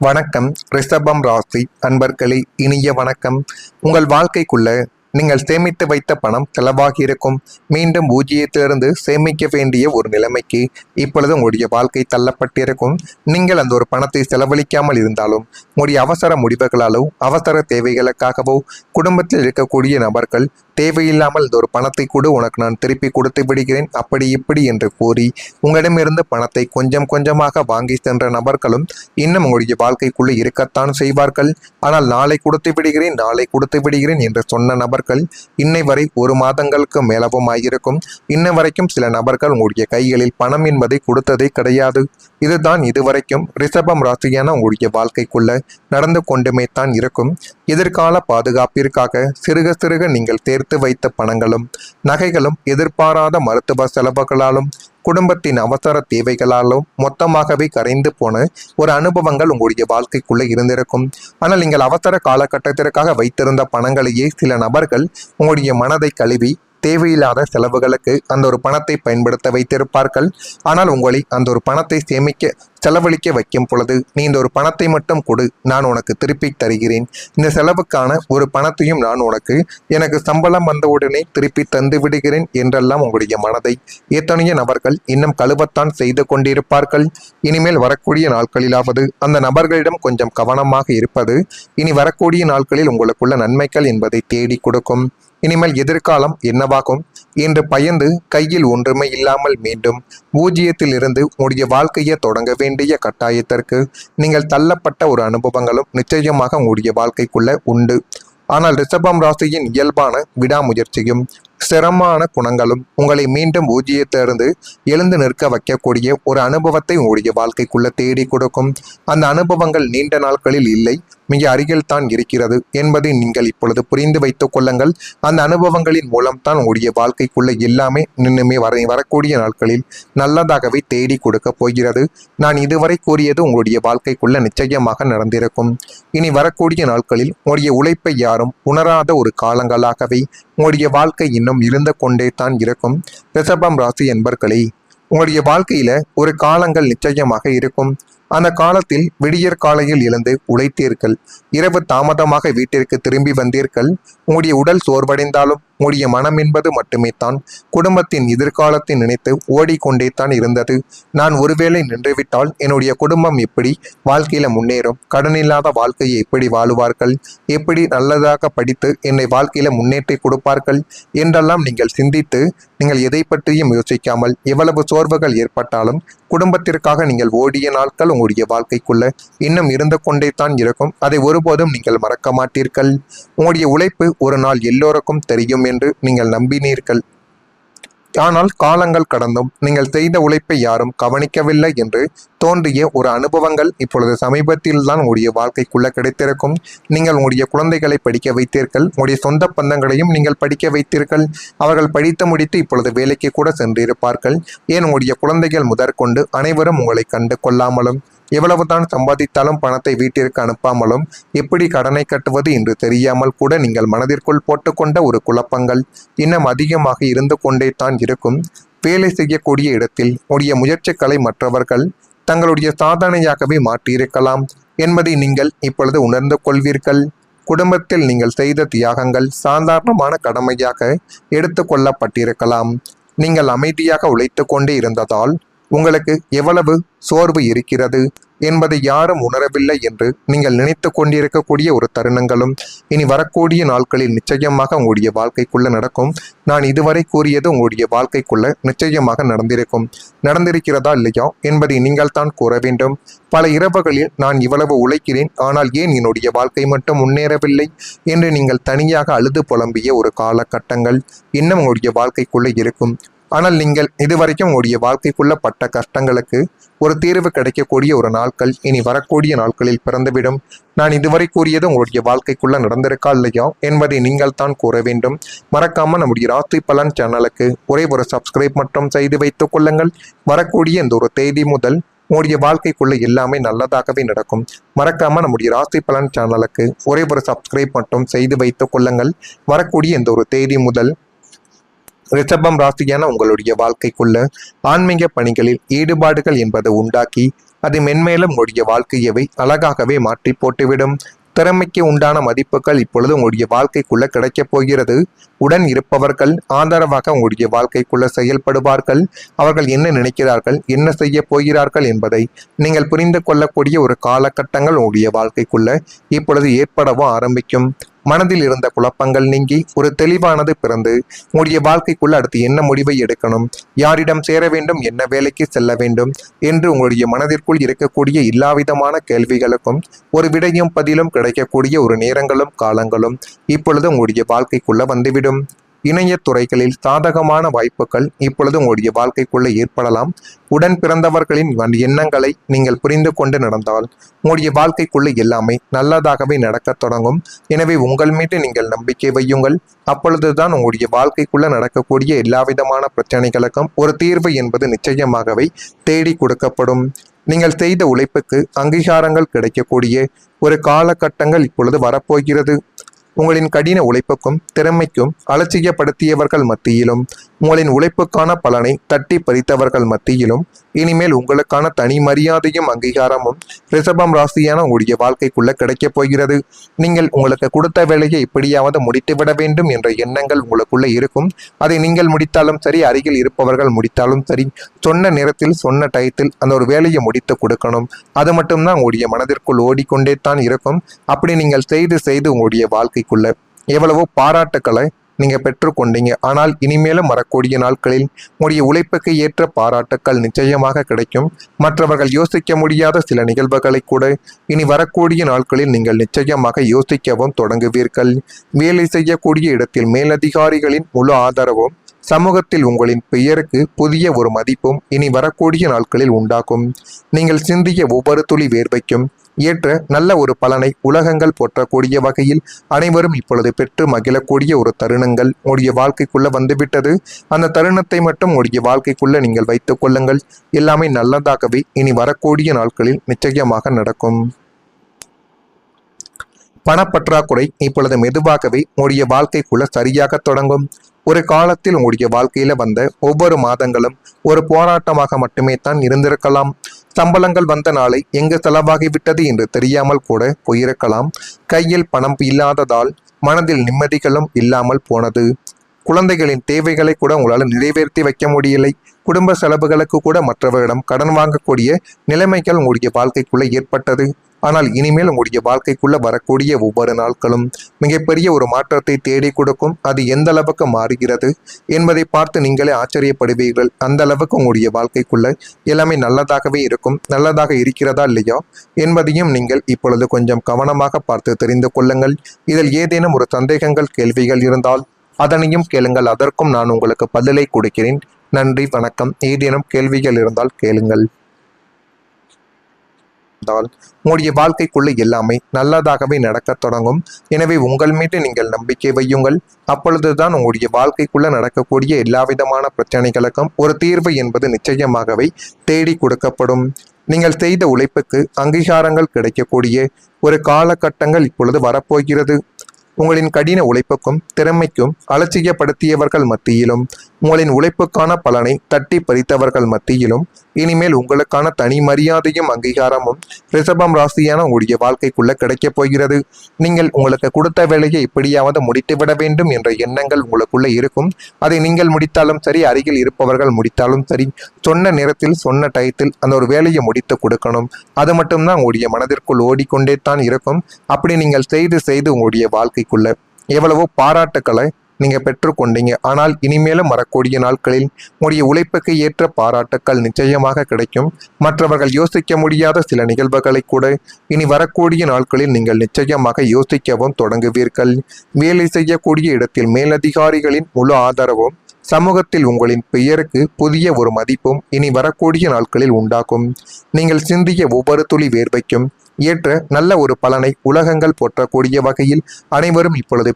வணக்கம். ரிஷபம் ராசி அன்பர்களே, இனிய வணக்கம். உங்கள் வாழ்க்கைக்குள்ள நீங்கள் சேமித்து வைத்த பணம் செலவாகி இருக்கும். மீண்டும் பூஜ்ஜியத்திலிருந்து சேமிக்க வேண்டிய ஒரு நிலைமைக்கு இப்பொழுது உங்களுடைய வாழ்க்கை தள்ளப்பட்டிருக்கும். நீங்கள் அந்த ஒரு பணத்தை செலவழிக்காமல் இருந்தாலும் உங்களுடைய அவசர முடிவுகளாலோ அவசர தேவைகளுக்காகவோ குடும்பத்தில் இருக்கக்கூடிய நபர்கள் தேவையில்லாமல் இந்த ஒரு பணத்தை கூட உனக்கு நான் திருப்பி கொடுத்து விடுகிறேன் அப்படி இப்படி என்று கூறி உங்களிடமிருந்து பணத்தை கொஞ்சம் கொஞ்சமாக வாங்கி சென்ற நபர்களும் இன்னும் உங்களுடைய வாழ்க்கைக்குள்ளே இருக்கத்தான் செய்வார்கள். ஆனால் நாளை கொடுத்து விடுகிறேன் என்று சொன்ன நபர்கள் இன்னை வரை ஒரு மாதங்களுக்கு மேலவும் ஆகியிருக்கும். இன்ன வரைக்கும் சில நபர்கள் உங்களுடைய கைகளில் பணம் என்பதை கொடுத்ததே கிடையாது. இதுதான் இதுவரைக்கும் ரிஷபம் ராசியான உங்களுடைய வாழ்க்கைக்குள்ள நடந்து கொண்டுமே தான் இருக்கும். எதிர்கால பாதுகாப்பிற்காக சிறுக சிறுக நீங்கள் சேர்த்து வைத்த பணங்களும் நகைகளும் எதிர்பாராத மருத்துவ செலவுகளாலும் குடும்பத்தின் அவசர தேவைகளாலும் மொத்தமாகவே கரைந்து போன ஒரு அனுபவங்கள் உங்களுடைய வாழ்க்கைக்குள்ளே இருந்திருக்கும். ஆனால் நீங்கள் அவசர காலகட்டத்திற்காக வைத்திருந்த பணங்களையே சில நபர்கள் உங்களுடைய மனதை கழுவி தேவையில்லாத செலவுகளுக்கு அந்த ஒரு பணத்தை பயன்படுத்த வைத்திருப்பார்கள். ஆனால் உங்களை அந்த ஒரு பணத்தை செலவழிக்க வைக்கும் பொழுது நீ இந்த ஒரு பணத்தை மட்டும் கொடு, நான் உனக்கு திருப்பி தருகிறேன், இந்த செலவுக்கான ஒரு பணத்தையும் நான் உனக்கு எனக்கு சம்பளம் வந்தவுடனே திருப்பி தந்து விடுகிறேன் என்றெல்லாம் உங்களுடைய மனதை எத்தனைய நபர்கள் இன்னும் கழுவத்தான் செய்து கொண்டிருப்பார்கள். இனிமேல் வரக்கூடிய நாட்களிலாவது அந்த நபர்களிடம் கொஞ்சம் கவனமாக இருப்பது இனி வரக்கூடிய நாட்களில் உங்களுக்குள்ள நன்மைகள் என்பதை தேடி கொடுக்கும். இனிமேல் எதிர்காலம் என்னவாகும் என்று பயந்து கையில் ஒன்றுமே இல்லாமல் மீண்டும் பூஜ்ஜியத்தில் இருந்து உங்களுடைய வாழ்க்கையை தொடங்க வேண்டிய கட்டாயத்திற்கு நீங்கள் தள்ளப்பட்ட ஒரு அனுபவங்களும் நிச்சயமாக உங்களுடைய வாழ்க்கைக்குள்ள உண்டு. ஆனால் ரிஷபம் ராசியின் இயல்பான விடாமுயற்சியும் சிரமமான குணங்களும் உங்களை மீண்டும் பூஜ்ஜியத்திலிருந்து எழுந்து நிற்க வைக்கக்கூடிய ஒரு அனுபவத்தை உங்களுடைய வாழ்க்கைக்குள்ள தேடி கொடுக்கும். அந்த அனுபவங்கள் நீண்ட நாட்களில் இல்லை, மிக அருகில் தான் இருக்கிறது என்பதை நீங்கள் இப்பொழுது புரிந்து வைத்துக் கொள்ளுங்கள். அந்த அனுபவங்களின் மூலம்தான் உங்களுடைய வாழ்க்கைக்குள்ள எல்லாமே நின்றுமே வரக்கூடிய நாட்களில் நல்லதாகவே தேடி கொடுக்க போகிறது. நான் இதுவரை கூறியது உங்களுடைய வாழ்க்கைக்குள்ள நிச்சயமாக நடந்திருக்கும். இனி வரக்கூடிய நாட்களில் உங்களுடைய உழைப்பை யாரும் உணராத ஒரு காலங்களாகவே உங்களுடைய வாழ்க்கை இன்னும் இருந்து கொண்டே தான் இருக்கும். ரிஷபம் ராசி என்பர்களே, உங்களுடைய வாழ்க்கையில ஒரு காலங்கள் நிச்சயமாக இருக்கும். அந்த காலத்தில் விடியற் காலையில் எழுந்து உழைத்தீர்கள், இரவு தாமதமாக வீட்டிற்கு திரும்பி வந்தீர்கள். உங்களுடைய உடல் சோர்வடைந்தாலும் உங்களுடைய மனம் என்பது மட்டுமே தான் குடும்பத்தின் எதிர்காலத்தை நினைத்து ஓடிக்கொண்டே தான் இருந்தது. நான் ஒருவேளை நின்றுவிட்டால் என்னுடைய குடும்பம் எப்படி வாழ்க்கையில முன்னேறும், கடனில்லாத வாழ்க்கையை எப்படி வாழுவார்கள், எப்படி நல்லதாக படித்து என்னை வாழ்க்கையில முன்னேற்றி கொடுப்பார்கள் என்றெல்லாம் நீங்கள் சிந்தித்து நீங்கள் எதை பற்றியும் யோசிக்காமல் எவ்வளவு சோர்வுகள் ஏற்பட்டாலும் குடும்பத்திற்காக நீங்கள் ஓடிய நாட்கள் உங்களுடைய வாழ்க்கைக்குள்ள இன்னும் இருந்து கொண்டே தான் இருக்கும். அதை ஒருபோதும் நீங்கள் மறக்க மாட்டீர்கள். உங்களுடைய உழைப்பு ஒரு நாள் எல்லோருக்கும் தெரியும் என்று நீங்கள் நம்பினீர்கள். ஆனால் காலங்கள் கடந்தும் நீங்கள் செய்த உழைப்பை யாரும் கவனிக்கவில்லை என்று தோன்றிய ஒரு அனுபவங்கள் இப்பொழுது சமீபத்தில் தான் உங்களுடைய வாழ்க்கைக்குள்ள கிடைத்திருக்கும். நீங்கள் உங்களுடைய குழந்தைகளை படிக்க வைத்தீர்கள், உங்களுடைய சொந்த பந்தங்களையும் நீங்கள் படிக்க வைத்தீர்கள். அவர்கள் படித்து முடித்து இப்பொழுது வேலைக்கு கூட சென்றிருப்பார்கள். ஏன் உங்களுடைய குழந்தைகள் முதற்கொண்டு அனைவரும் உங்களை கண்டு கொள்ளாமலும் எவ்வளவுதான் சம்பாதித்தாலும் பணத்தை வீட்டிற்கு அனுப்பாமலும் எப்படி கடனை கட்டுவது என்று தெரியாமல் கூட நீங்கள் மனதிற்குள் போட்டுக்கொண்ட ஒரு குழப்பங்கள் இன்னும் அதிகமாக இருந்து கொண்டே தான் இருக்கும். வேலை செய்யக்கூடிய இடத்தில் உடைய முயற்சிகளை மற்றவர்கள் தங்களுடைய சாதனையாகவே மாற்றியிருக்கலாம் என்பதை நீங்கள் இப்பொழுது உணர்ந்து கொள்வீர்கள். குடும்பத்தில் நீங்கள் செய்த தியாகங்கள் சாதாரணமான கடமையாக எடுத்து கொள்ளப்பட்டிருக்கலாம். நீங்கள் அமைதியாக உழைத்து கொண்டே இருந்ததால் உங்களுக்கு எவ்வளவு சோர்வு இருக்கிறது என்பதை யாரும் உணரவில்லை என்று நீங்கள் நினைத்து கொண்டிருக்கக்கூடிய ஒரு தருணங்களும் இனி வரக்கூடிய நாட்களில் நிச்சயமாக உங்களுடைய வாழ்க்கைக்குள்ள நடக்கும். நான் இதுவரை கூறியது உங்களுடைய வாழ்க்கைக்குள்ள நிச்சயமாக நடந்திருக்கிறதா இல்லையா என்பதை நீங்கள் தான் கூற வேண்டும். பல இரவுகளில் நான் இவ்வளவு உழைக்கிறேன், ஆனால் ஏன் என்னுடைய வாழ்க்கை மட்டும் முன்னேறவில்லை என்று நீங்கள் தனியாக அழுது புலம்பிய ஒரு காலகட்டங்கள் இன்னும் உங்களுடைய வாழ்க்கைக்குள்ள இருக்கும். ஆனால் நீங்கள் இதுவரைக்கும் உங்களுடைய வாழ்க்கைக்குள்ள பட்ட கஷ்டங்களுக்கு ஒரு தீர்வு கிடைக்கக்கூடிய ஒரு நாட்கள் இனி வரக்கூடிய நாட்களில் பிறந்துவிடும். நான் இதுவரை கூறியது உங்களுடைய வாழ்க்கைக்குள்ள நடந்திருக்கா இல்லையா என்பதை நீங்கள் தான் கூற வேண்டும். மறக்காம நம்முடைய ராசி பலன் சேனலுக்கு ஒரே ஒரு சப்ஸ்கிரைப் மட்டும் செய்து வைத்துக் கொள்ளுங்கள். வரக்கூடிய இந்த ஒரு தேதி முதல் உங்களுடைய வாழ்க்கைக்குள்ள எல்லாமே நல்லதாகவே நடக்கும். மறக்காம நம்முடைய ராசி பலன் சேனலுக்கு ஒரே ஒரு சப்ஸ்கிரைப் மட்டும் செய்து வைத்துக் கொள்ளுங்கள். வரக்கூடிய இந்த ஒரு தேதி முதல் ரிஷபம் ராசியான உங்களுடைய வாழ்க்கைக்குள்ள ஆன்மீக பணிகளில் ஈடுபாடுகள் என்பது உண்டாக்கி அது மென்மேலும் உங்களுடைய வாழ்க்கையவை அழகாகவே மாற்றி போட்டுவிடும். திறமைக்கு உண்டான மதிப்புகள் இப்பொழுது உங்களுடைய வாழ்க்கைக்குள்ள கிடைக்கப் போகிறது. உடன் இருப்பவர்கள் ஆதரவாக உங்களுடைய வாழ்க்கைக்குள்ள செயல்படுவார்கள். அவர்கள் என்ன நினைக்கிறார்கள், என்ன செய்ய போகிறார்கள் என்பதை நீங்கள் புரிந்து கொள்ளக்கூடிய ஒரு காலகட்டங்கள் உங்களுடைய வாழ்க்கைக்குள்ள இப்பொழுது ஏற்படவும் ஆரம்பிக்கும். மனதில் இருந்த குழப்பங்கள் நீங்கி ஒரு தெளிவானது பிறந்து உங்களுடைய வாழ்க்கைக்குள்ள அடுத்து என்ன முடிவை எடுக்கணும், யாரிடம் சேர வேண்டும், என்ன வேலைக்கு செல்ல வேண்டும் என்று உங்களுடைய மனதிற்குள் இருக்கக்கூடிய எல்லாவிதமான கேள்விகளுக்கும் ஒரு விடையும் பதிலும் கிடைக்கக்கூடிய ஒரு நேரங்களும் காலங்களும் இப்பொழுது உங்களுடைய வாழ்க்கைக்குள்ள வந்துவிடும். இணையத்துறைகளில் சாதகமான வாய்ப்புகள் இப்பொழுது உங்களுடைய வாழ்க்கைக்குள்ள ஏற்படலாம். உடன் பிறந்தவர்களின் எண்ணங்களை நீங்கள் புரிந்து கொண்டு நடந்தால் உங்களுடைய வாழ்க்கைக்குள்ள எல்லாமே நல்லதாகவே நடக்கத் தொடங்கும். எனவே உங்கள் மீது நீங்கள் நம்பிக்கை வையுங்கள். அப்பொழுதுதான் உங்களுடைய வாழ்க்கைக்குள்ள நடக்கக்கூடிய எல்லாவிதமான பிரச்சனைகளுக்கும் ஒரு தீர்வு என்பது நிச்சயமாகவே தேடி கொடுக்கப்படும். நீங்கள் செய்த உழைப்புக்கு அங்கீகாரங்கள் கிடைக்கக்கூடிய ஒரு காலகட்டங்கள் இப்பொழுது வரப்போகிறது. உங்களின் கடின உழைப்புக்கும் திறமைக்கும் அலட்சியப்படுத்தியவர்கள் மத்தியிலும் உங்களின் உழைப்புக்கான பலனை தட்டி பறித்தவர்கள் மத்தியிலும் இனிமேல் உங்களுக்கான தனி மரியாதையும் அங்கீகாரமும் ரிஷபம் ராசியான உங்களுடைய வாழ்க்கைக்குள்ள கிடைக்கப் போகிறது. நீங்கள் உங்களுக்கு கொடுத்த வேலையை எப்படியாவது முடித்துவிட வேண்டும் என்ற எண்ணங்கள் உங்களுக்குள்ள இருக்கும். அதை நீங்கள் முடித்தாலும் சரி, அருகில் இருப்பவர்கள் முடித்தாலும் சரி, சொன்ன நேரத்தில் சொன்ன டயத்தில் அந்த ஒரு வேலையை முடித்து கொடுக்கணும். அது மட்டும்தான் உங்களுடைய மனதிற்குள் ஓடிக்கொண்டே தான் இருக்கும். அப்படி நீங்கள் செய்து உங்களுடைய வாழ்க்கைக்குள்ள எவ்வளவோ பாராட்டுக்களை நீங்க பெற்றுக்கொண்டீங்க. ஆனால் இனிமேலும் வரக்கூடிய நாட்களில் உங்களுடைய உழைப்புக்கு ஏற்ற பாராட்டுக்கள் நிச்சயமாக கிடைக்கும். மற்றவர்கள் யோசிக்க முடியாத சில நிகழ்வுகளை கூட இனி வரக்கூடிய நாட்களில் நீங்கள் நிச்சயமாக யோசிக்கவும் தொடங்குவீர்கள். வேலை செய்யக்கூடிய இடத்தில் மேலதிகாரிகளின் முழு ஆதரவும் சமூகத்தில் உங்களின் பெயருக்கு புதிய ஒரு மதிப்பும் இனி வரக்கூடிய நாட்களில் உண்டாகும். நீங்கள் சிந்திய ஒவ்வொரு துளி வேர்வைக்கும் ஏற்ற நல்ல ஒரு பலனை உலகங்கள் போற்றக்கூடிய வகையில் அனைவரும் இப்பொழுது பெற்று மகிழக்கூடிய ஒரு தருணங்கள் உங்களுடைய வாழ்க்கைக்குள்ள வந்துவிட்டது. அந்த தருணத்தை மட்டும் உங்களுடைய வாழ்க்கைக்குள்ள நீங்கள் வைத்துக் கொள்ளுங்கள். எல்லாமே நல்லதாகவே இனி வரக்கூடிய நாட்களில் நிச்சயமாக நடக்கும். பணப்பற்றாக்குறை இப்பொழுது மெதுவாகவே உங்களுடைய வாழ்க்கைக்குள்ள சரியாக தொடங்கும். ஒரு காலத்தில் உங்களுடைய வாழ்க்கையில வந்த ஒவ்வொரு மாதங்களும் ஒரு போராட்டமாக மட்டுமே தான் இருந்திருக்கலாம். சம்பளங்கள் வந்த நாளை எங்கு செலவாகிவிட்டது என்று தெரியாமல் கூட போயிருக்கலாம். கையில் பணம் இல்லாததால் மனதில் நிம்மதிகளும் இல்லாமல் போனது. குழந்தைகளின் தேவைகளை கூட உங்களால் நிறைவேற்றி வைக்க முடியலை. குடும்ப செலவுகளுக்கு கூட மற்றவரிடம் கடன் வாங்கக்கூடிய நிலைமைகள் உங்களுடைய வாழ்க்கைக்குள்ள ஏற்பட்டது. ஆனால் இனிமேல் உங்களுடைய வாழ்க்கைக்குள்ள வரக்கூடிய ஒவ்வொரு நாட்களும் மிகப்பெரிய ஒரு மாற்றத்தை தேடி கொடுக்கும். அது எந்த அளவுக்கு மாறுகிறது என்பதை பார்த்து நீங்களே ஆச்சரியப்படுவீர்கள். அந்த அளவுக்கு உங்களுடைய வாழ்க்கைக்குள்ள எல்லாமே நல்லதாகவே இருக்கும். நல்லதாக இருக்கிறதா இல்லையா என்பதையும் நீங்கள் இப்பொழுது கொஞ்சம் கவனமாக பார்த்து தெரிந்து கொள்ளுங்கள். இதில் ஏதேனும் ஒரு சந்தேகங்கள், கேள்விகள் இருந்தால் அதனையும் கேளுங்கள். அதற்கும் நான் உங்களுக்கு பதிலை கொடுக்கிறேன். நன்றி, வணக்கம். ஏதேனும் கேள்விகள் இருந்தால் கேளுங்கள். உங்களுடைய வாழ்க்கைக்குள்ள எல்லாமே நல்லதாகவே நடக்க தொடங்கும். எனவே உங்கள் மீது நீங்கள் நம்பிக்கை வையுங்கள். அப்பொழுதுதான் உங்களுடைய வாழ்க்கைக்குள்ள நடக்கக்கூடிய எல்லாவிதமான பிரச்சனைகளுக்கும் ஒரு தீர்வு என்பது நிச்சயமாகவே தேடி கொடுக்கப்படும். நீங்கள் செய்த உழைப்புக்கு அங்கீகாரங்கள் கிடைக்கக்கூடிய ஒரு காலகட்டங்கள் இப்பொழுது வரப்போகிறது. உங்களின் கடின உழைப்புக்கும் திறமைக்கும் அலட்சியப்படுத்தியவர்கள் மத்தியிலும் உங்களின் உழைப்புக்கான பலனை தட்டி பறித்தவர்கள் மத்தியிலும் இனிமேல் உங்களுக்கான தனி மரியாதையும் அங்கீகாரமும் ரிஷபம் ராசியான உங்களுடைய வாழ்க்கைக்குள்ள கிடைக்கப் போகிறது. நீங்கள் உங்களுக்கு கொடுத்த வேலையை எப்படியாவது முடித்துவிட வேண்டும் என்ற எண்ணங்கள் உங்களுக்குள்ள இருக்கும். அதை நீங்கள் முடித்தாலும் சரி, அருகில் இருப்பவர்கள் முடித்தாலும் சரி, சொன்ன நேரத்தில் சொன்ன டயத்தில் அந்த ஒரு வேலையை முடித்து கொடுக்கணும். அது மட்டும்தான் உங்களுடைய மனதிற்குள் ஓடிக்கொண்டே தான் இருக்கும். அப்படி நீங்கள் செய்து உங்களுடைய வாழ்க்கைக்குள்ள எவ்வளவோ பாராட்டுக்களை நீங்க பெற்றுக்கொண்டீங்க. ஆனால் இனிமேலும் வரக்கூடிய நாட்களில் உங்களுடைய உழைப்புக்கு ஏற்ற பாராட்டுக்கள் நிச்சயமாக கிடைக்கும். மற்றவர்கள் யோசிக்க முடியாத சில நிகழ்வுகளை கூட இனி வரக்கூடிய நாட்களில் நீங்கள் நிச்சயமாக யோசிக்கவும் தொடங்குவீர்கள். வேலை செய்யக்கூடிய இடத்தில் மேலதிகாரிகளின் முழு ஆதரவும் சமூகத்தில் உங்களின் பெயருக்கு புதிய ஒரு மதிப்பும் இனி வரக்கூடிய நாட்களில் உண்டாகும். நீங்கள் சிந்திய ஒவ்வொரு துளி வேர்வைக்கும் ஏற்ற நல்ல ஒரு பலனை உலகங்கள் போற்றக்கூடிய வகையில் அனைவரும் இப்பொழுது